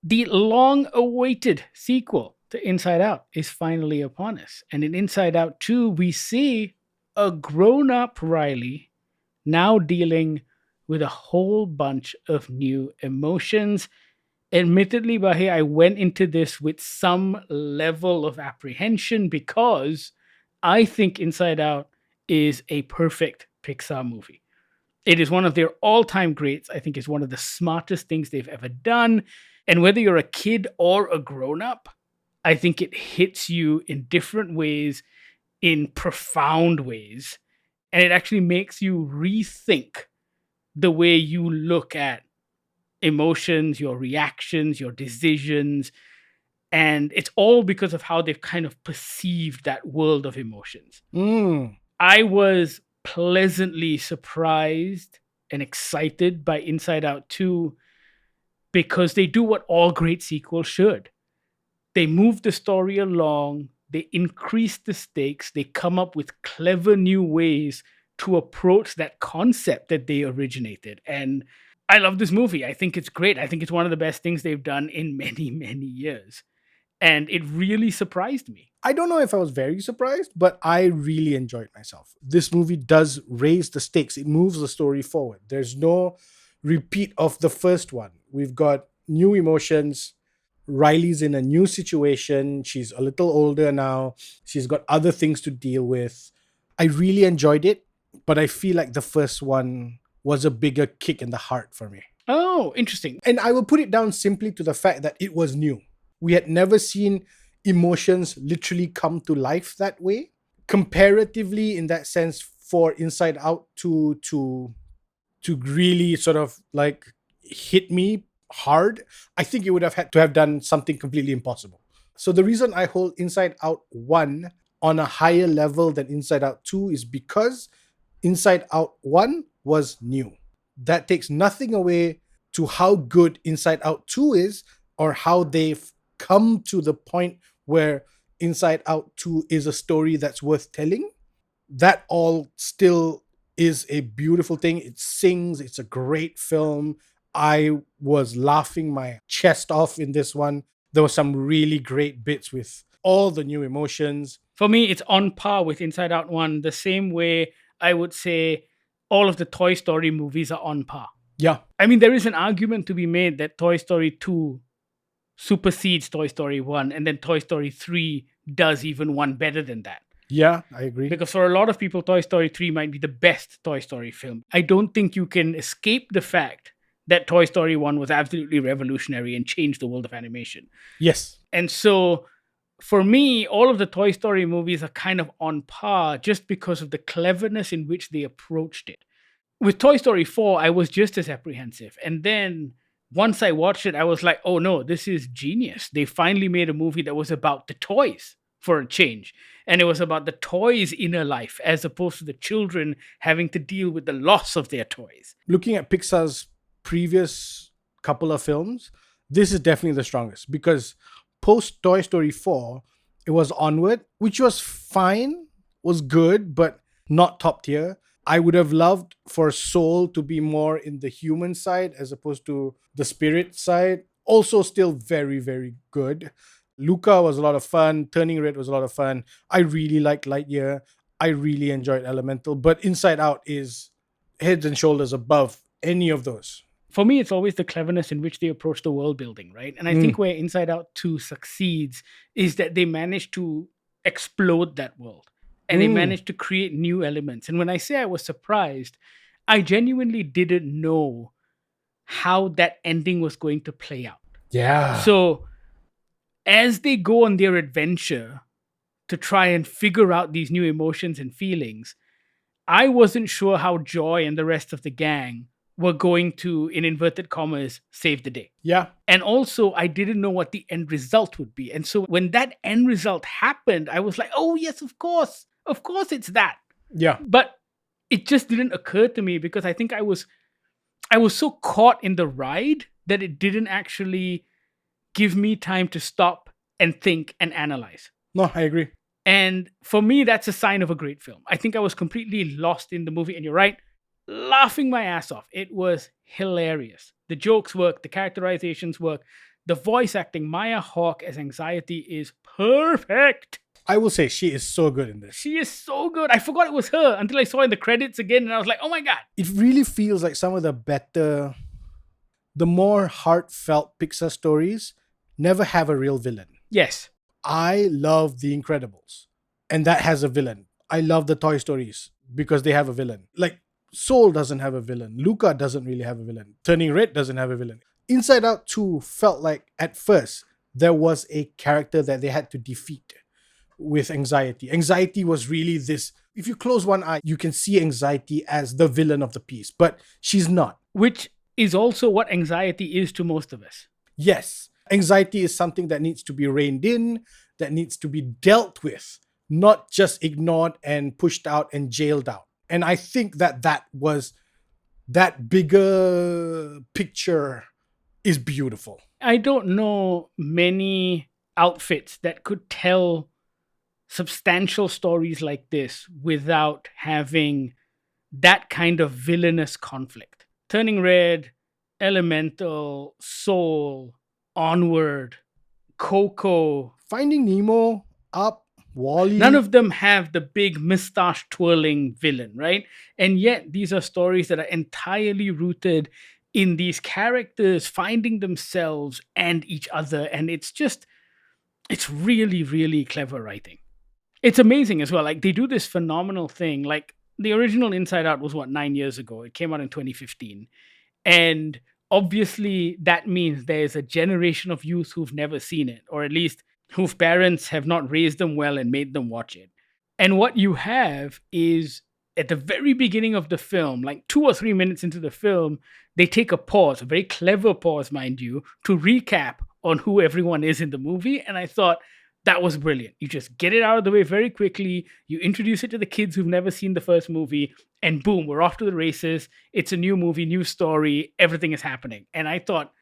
The long-awaited sequel to Inside Out is finally upon us. And in Inside Out 2, we see a grown-up Riley now dealing with a whole bunch of new emotions. Admittedly, Bahir, I went into this with some level of apprehension because I think Inside Out is a perfect Pixar movie. It is one of their all-time greats. I think it's one of the smartest things they've ever done. And whether you're a kid or a grown-up, I think it hits you in different ways, in profound ways. And it actually makes you rethink the way you look at emotions, your reactions, your decisions. And it's all because of how they've kind of perceived that world of emotions. I was pleasantly surprised and excited by Inside Out 2 because they do what all great sequels should. They move the story along, they increase the stakes, they come up with clever new ways to approach that concept that they originated. And I love this movie. I think it's great. I think it's one of the best things they've done in many, many years. And it really surprised me. I don't know if I was very surprised, but I really enjoyed myself. This movie does raise the stakes. It moves the story forward. There's no repeat of the first one. We've got new emotions. Riley's in a new situation. She's a little older now. She's got other things to deal with. I really enjoyed it, but I feel like the first one was a bigger kick in the heart for me. Oh, interesting. And I will put it down simply to the fact that it was new. We had never seen emotions literally come to life that way. Comparatively, in that sense, for Inside Out to really sort of like hit me hard, I think it would have had to have done something completely impossible. So the reason I hold Inside Out 1 on a higher level than Inside Out 2 is because Inside Out 1 was new. That takes nothing away to how good Inside Out 2 is or how they've come to the point where Inside Out 2 is a story that's worth telling. That all still is a beautiful thing. It sings. It's a great film. I was laughing my chest off in this one. There were some really great bits with all the new emotions. For me, it's on par with Inside Out 1, the same way I would say all of the Toy Story movies are on par. Yeah. I mean, there is an argument to be made that Toy Story 2 supersedes Toy Story 1, and then Toy Story 3 does even one better than that. Yeah, I agree. Because for a lot of people, Toy Story 3 might be the best Toy Story film. I don't think you can escape the fact that Toy Story 1 was absolutely revolutionary and changed the world of animation. Yes. And so, for me, all of the Toy Story movies are kind of on par just because of the cleverness in which they approached it. With Toy Story 4, I was just as apprehensive. And then once I watched it, I was like, oh no, this is genius. They finally made a movie that was about the toys for a change. And it was about the toys' inner life as opposed to the children having to deal with the loss of their toys. Looking at Pixar's previous couple of films, this is definitely the strongest because post Toy Story 4, it was Onward, which was fine, was good, but not top tier. I would have loved for Soul to be more in the human side as opposed to the spirit side. Also still very, very good. Luca was a lot of fun. Turning Red was a lot of fun. I really liked Lightyear. I really enjoyed Elemental. But Inside Out is heads and shoulders above any of those. For me, it's always the cleverness in which they approach the world building, right? And I think where Inside Out 2 succeeds is that they manage to explode that world. And they managed to create new elements. And when I say I was surprised, I genuinely didn't know how that ending was going to play out. Yeah. So as they go on their adventure to try and figure out these new emotions and feelings, I wasn't sure how Joy and the rest of the gang were going to, in inverted commas, save the day. Yeah. And also, I didn't know what the end result would be. And so when that end result happened, I was like, oh, yes, of course. Of course it's that. Yeah. But it just didn't occur to me because I think I was so caught in the ride that it didn't actually give me time to stop and think and analyze. No, I agree. And for me, that's a sign of a great film. I think I was completely lost in the movie. And you're right, laughing my ass off. It was hilarious. The jokes work, the characterizations work, The voice acting, Maya Hawke as Anxiety, is perfect. I will say she is so good in this. She is so good. I forgot it was her until I saw in the credits again, and I was like, oh my God. It really feels like some of the more heartfelt Pixar stories never have a real villain. Yes. I love The Incredibles, and that has a villain. I love the Toy Stories because they have a villain. Like, Soul doesn't have a villain. Luca doesn't really have a villain. Turning Red doesn't have a villain. Inside Out 2 felt like, at first, there was a character that they had to defeat with Anxiety. Anxiety was really this, if you close one eye, you can see Anxiety as the villain of the piece, but she's not. Which is also what Anxiety is to most of us. Yes, anxiety is something that needs to be reined in, that needs to be dealt with, not just ignored and pushed out and jailed out. And I think that bigger picture is beautiful. I don't know many outfits that could tell substantial stories like this without having that kind of villainous conflict. Turning Red, Elemental, Soul, Onward, Coco. Finding Nemo, Up, Wall-E. None of them have the big mustache twirling villain, right? And yet these are stories that are entirely rooted in these characters finding themselves and each other. And it's really, really clever writing. It's amazing as well. Like, they do this phenomenal thing. Like, the original Inside Out was 9 years ago. It came out in 2015. And obviously that means there's a generation of youth who've never seen it, or at least whose parents have not raised them well and made them watch it. And what you have is, at the very beginning of the film, like 2 or 3 minutes into the film, they take a pause, a very clever pause, mind you, to recap on who everyone is in the movie. And I thought that was brilliant. You just get it out of the way very quickly. You introduce it to the kids who've never seen the first movie, and boom, we're off to the races. It's a new movie, new story. Everything is happening. And I thought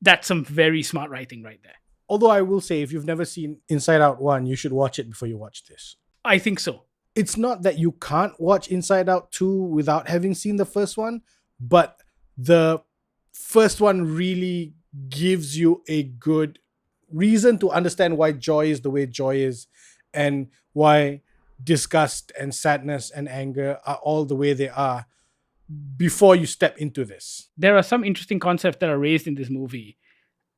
that's some very smart writing right there. Although I will say, if you've never seen Inside Out 1, you should watch it before you watch this. I think so. It's not that you can't watch Inside Out 2 without having seen the first one, but the first one really gives you a good reason to understand why joy is the way joy is, and why disgust and sadness and anger are all the way they are before you step into this. There are some interesting concepts that are raised in this movie,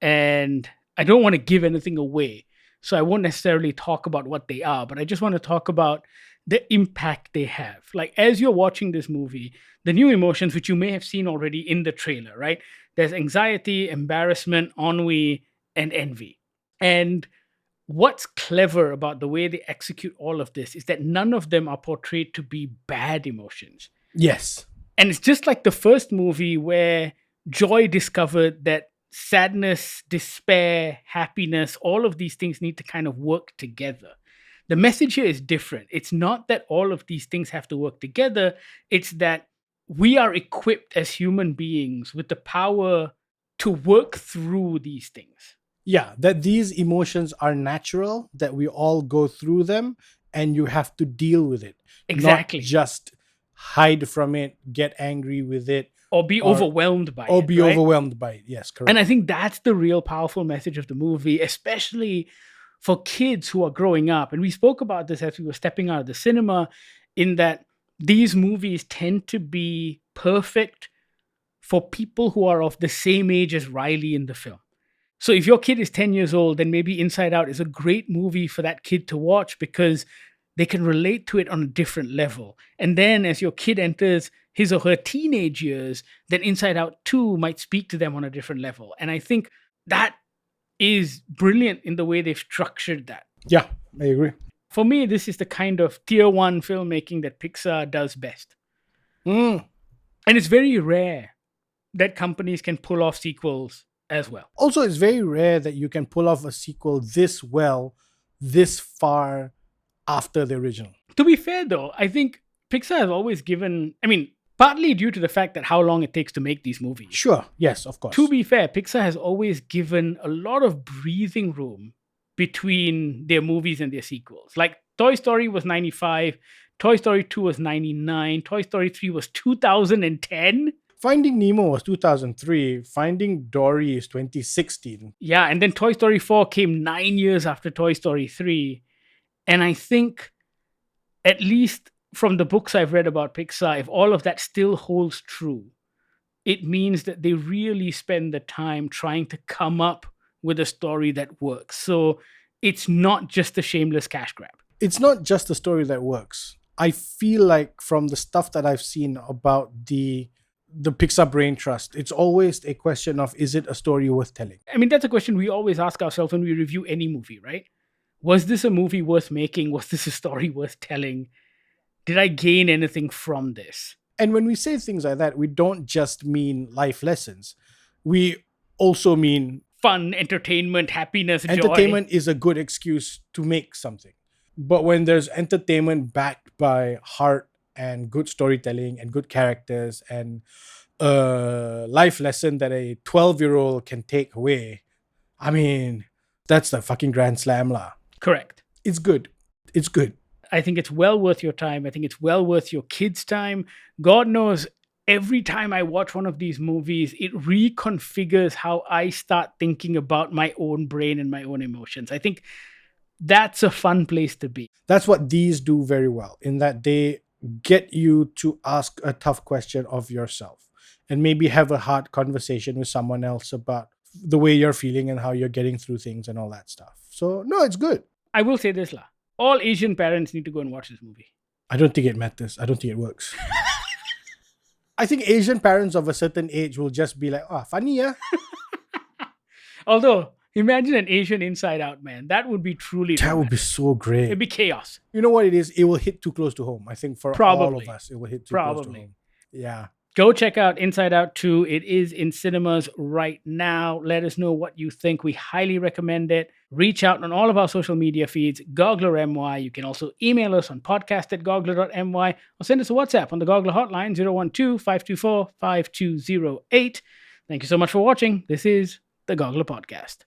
and I don't want to give anything away, so I won't necessarily talk about what they are, but I just want to talk about the impact they have. Like, as you're watching this movie, the new emotions, which you may have seen already in the trailer, right? There's anxiety, embarrassment, ennui, and envy. And what's clever about the way they execute all of this is that none of them are portrayed to be bad emotions. Yes. And it's just like the first movie where Joy discovered that sadness, despair, happiness, all of these things need to kind of work together. The message here is different. It's not that all of these things have to work together. It's that we are equipped as human beings with the power to work through these things. Yeah, that these emotions are natural, that we all go through them, and you have to deal with it. Exactly. Not just hide from it, get angry with it. Or be overwhelmed by it. Or be right? overwhelmed by it. Yes, correct. And I think that's the real powerful message of the movie, especially for kids who are growing up. And we spoke about this as we were stepping out of the cinema, in that these movies tend to be perfect for people who are of the same age as Riley in the film. So if your kid is 10 years old, then maybe Inside Out is a great movie for that kid to watch because they can relate to it on a different level. And then as your kid enters his or her teenage years, then Inside Out 2 might speak to them on a different level. And I think that is brilliant in the way they've structured that. Yeah, I agree. For me, this is the kind of tier 1 filmmaking that Pixar does best. And it's very rare that companies can pull off sequels as well. Also, it's very rare that you can pull off a sequel this well, this far after the original. To be fair, though, I think Pixar has always given, partly due to the fact that how long it takes to make these movies. Sure, yes, of course. To be fair, Pixar has always given a lot of breathing room between their movies and their sequels. Like, Toy Story was 95, Toy Story 2 was 99, Toy Story 3 was 2010. Finding Nemo was 2003. Finding Dory is 2016. Yeah, and then Toy Story 4 came 9 years after Toy Story 3. And I think, at least from the books I've read about Pixar, if all of that still holds true, it means that they really spend the time trying to come up with a story that works. So it's not just a shameless cash grab. It's not just a story that works. I feel like from the stuff that I've seen about the Pixar Brain Trust, it's always a question of, is it a story worth telling? I mean, that's a question we always ask ourselves when we review any movie, right? Was this a movie worth making? Was this a story worth telling? Did I gain anything from this? And when we say things like that, we don't just mean life lessons. We also mean fun, entertainment, happiness, joy. Entertainment is a good excuse to make something. But when there's entertainment backed by heart and good storytelling and good characters and a life lesson that a 12-year-old can take away, I mean, that's the fucking grand slam lah. Correct. It's good. It's good. I think it's well worth your time. I think it's well worth your kids' time. God knows, every time I watch one of these movies, it reconfigures how I start thinking about my own brain and my own emotions. I think that's a fun place to be. That's what these do very well, in that they get you to ask a tough question of yourself and maybe have a hard conversation with someone else about the way you're feeling and how you're getting through things and all that stuff. So, no, it's good. I will say this, all Asian parents need to go and watch this movie. I don't think it matters. I don't think it works. I think Asian parents of a certain age will just be like, oh, funny, yeah? Although, imagine an Asian Inside Out, man. That would be truly That dramatic. would be so great. It'd be chaos. You know what it is? It will hit too close to home. I think for all of us, it will hit too close to home. Yeah. Go check out Inside Out 2. It is in cinemas right now. Let us know what you think. We highly recommend it. Reach out on all of our social media feeds, Goggler MY. You can also email us on podcast@goggler.my or send us a WhatsApp on the Goggler hotline 012-524-5208. Thank you so much for watching. This is the Goggler Podcast.